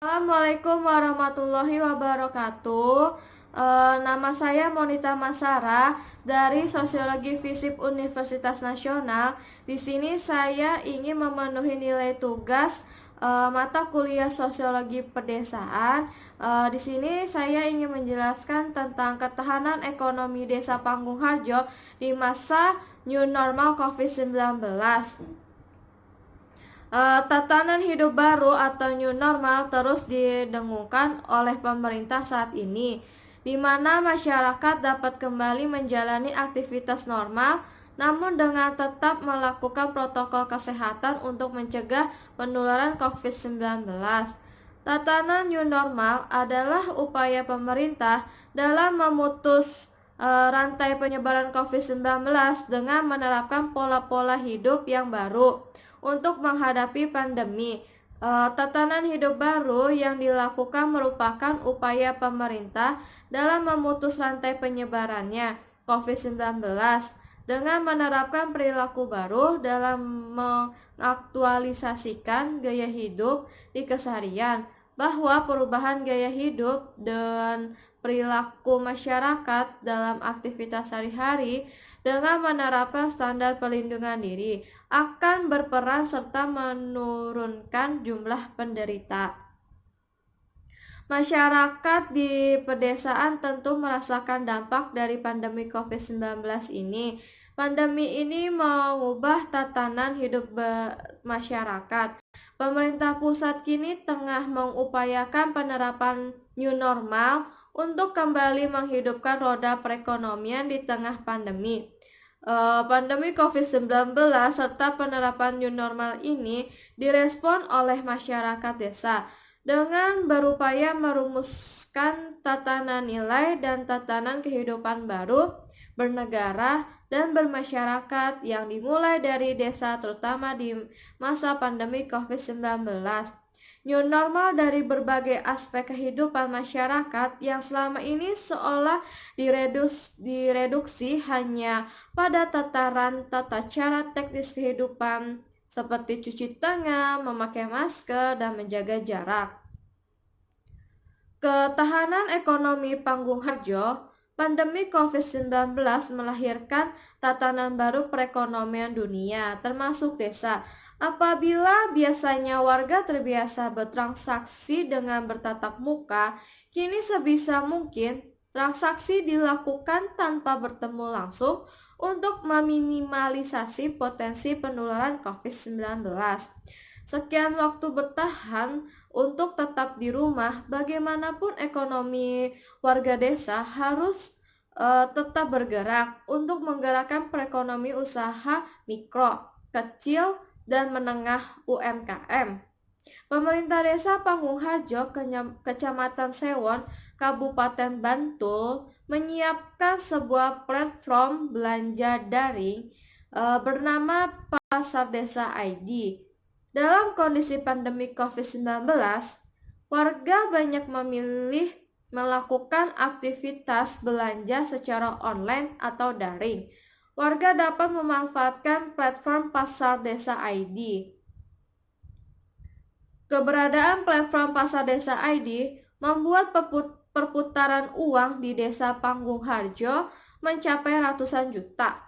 Assalamualaikum warahmatullahi wabarakatuh. Nama saya Monita Masara dari Sosiologi FISIP Universitas Nasional. Di sini saya ingin memenuhi nilai tugas mata kuliah Sosiologi Pedesaan. Di sini saya ingin menjelaskan tentang ketahanan ekonomi Desa Panggung Harjo di masa New Normal COVID-19. Tatanan hidup baru atau new normal terus didengungkan oleh pemerintah saat ini, di mana masyarakat dapat kembali menjalani aktivitas normal, namun dengan tetap melakukan protokol kesehatan untuk mencegah penularan COVID-19. Tatanan new normal adalah upaya pemerintah dalam memutus rantai penyebaran COVID-19 dengan menerapkan pola-pola hidup yang baru untuk menghadapi pandemi. Tatanan hidup baru yang dilakukan merupakan upaya pemerintah dalam memutus rantai penyebarannya COVID-19 dengan menerapkan perilaku baru dalam mengaktualisasikan gaya hidup di keseharian, bahwa perubahan gaya hidup dan perilaku masyarakat dalam aktivitas sehari-hari dengan menerapkan standar perlindungan diri akan berperan serta menurunkan jumlah penderita. Masyarakat di pedesaan tentu merasakan dampak dari pandemi COVID-19 ini. Pandemi ini mengubah tatanan hidup masyarakat. Pemerintah pusat kini tengah mengupayakan penerapan new normal untuk kembali menghidupkan roda perekonomian di tengah pandemi. Pandemi COVID-19 serta penerapan new normal ini direspon oleh masyarakat desa dengan berupaya merumuskan tatanan nilai dan tatanan kehidupan baru bernegara dan bermasyarakat yang dimulai dari desa, terutama di masa pandemi COVID-19. New normal dari berbagai aspek kehidupan masyarakat yang selama ini seolah direduksi hanya pada tataran tata cara teknis kehidupan seperti cuci tangan, memakai masker, dan menjaga jarak. Ketahanan ekonomi Panggung Harjo, pandemi COVID-19 melahirkan tatanan baru perekonomian dunia, termasuk desa. Apabila biasanya warga terbiasa bertransaksi dengan bertatap muka, kini sebisa mungkin transaksi dilakukan tanpa bertemu langsung untuk meminimalisasi potensi penularan COVID-19. Sekian waktu bertahan untuk tetap di rumah, bagaimanapun ekonomi warga desa harus tetap bergerak untuk menggerakkan perekonomian usaha mikro, kecil, dan menengah UMKM. Pemerintah Desa Panggung Harjo, Kecamatan Sewon, Kabupaten Bantul, menyiapkan sebuah platform belanja daring bernama Pasar Desa ID. Dalam kondisi pandemi COVID-19, warga banyak memilih melakukan aktivitas belanja secara online atau daring. Warga dapat memanfaatkan platform Pasar Desa ID. Keberadaan platform Pasar Desa ID membuat perputaran uang di Desa Panggung Harjo mencapai ratusan juta.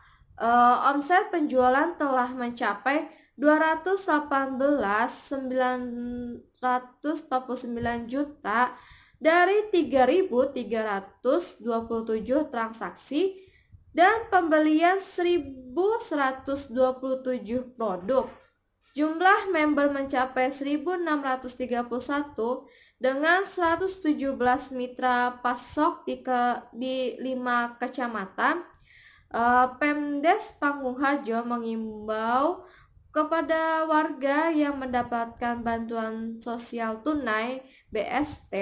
Omset penjualan telah mencapai 218.949 juta dari 3.327 transaksi dan pembelian 1.127 produk. Jumlah member mencapai 1.631 dengan 117 mitra pasok di 5 kecamatan. Pemdes Panggung Harjo mengimbau kepada warga yang mendapatkan bantuan sosial tunai BST,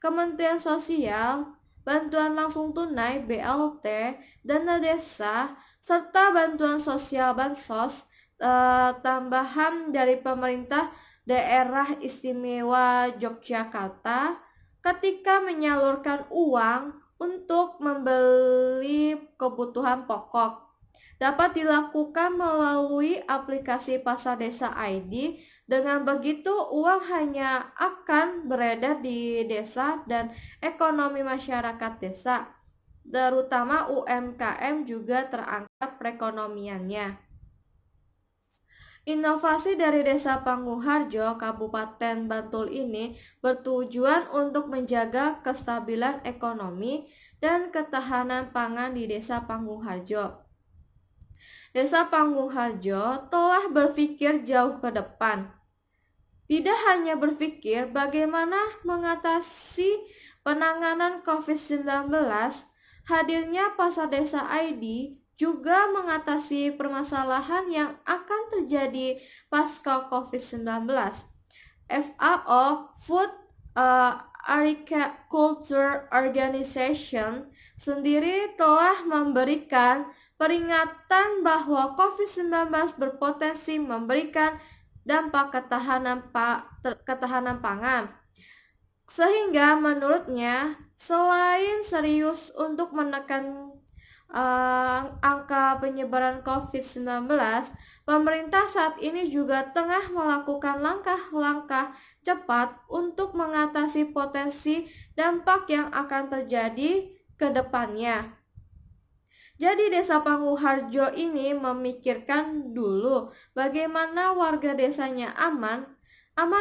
Kementerian Sosial, bantuan langsung tunai BLT, dana desa, serta bantuan sosial bansos tambahan dari pemerintah daerah istimewa Yogyakarta ketika menyalurkan uang untuk membeli kebutuhan pokok dapat dilakukan melalui aplikasi Pasar Desa ID Dengan begitu, uang hanya akan beredar di desa dan ekonomi masyarakat desa, terutama UMKM juga terangkat perekonomiannya. Inovasi dari Desa Pangguharjo, Kabupaten Bantul ini bertujuan untuk menjaga kestabilan ekonomi dan ketahanan pangan di Desa Pangguharjo. Desa Pangguharjo telah berpikir jauh ke depan. Tidak hanya berpikir bagaimana mengatasi penanganan COVID-19, hadirnya Pasar Desa ID juga mengatasi permasalahan yang akan terjadi pasca COVID-19. FAO, Food Agriculture Organization, sendiri telah memberikan peringatan bahwa COVID-19 berpotensi memberikan dampak ketahanan pangan. Sehingga menurutnya, selain serius untuk menekan angka penyebaran COVID-19, pemerintah saat ini juga tengah melakukan langkah-langkah cepat untuk mengatasi potensi dampak yang akan terjadi ke depannya. Jadi Desa Pangguharjo ini memikirkan dulu bagaimana warga desanya aman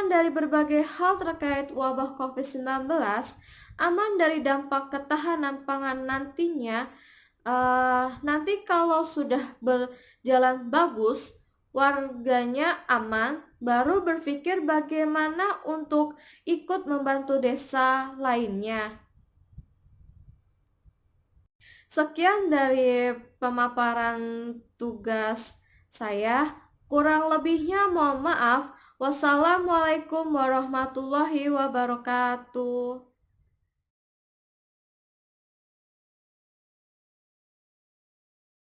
dari berbagai hal terkait wabah COVID-19, aman dari dampak ketahanan pangan nantinya. Nanti kalau sudah berjalan bagus, warganya aman, baru berpikir bagaimana untuk ikut membantu desa lainnya. Sekian dari pemaparan tugas saya. Kurang lebihnya mohon maaf. Wassalamualaikum warahmatullahi wabarakatuh.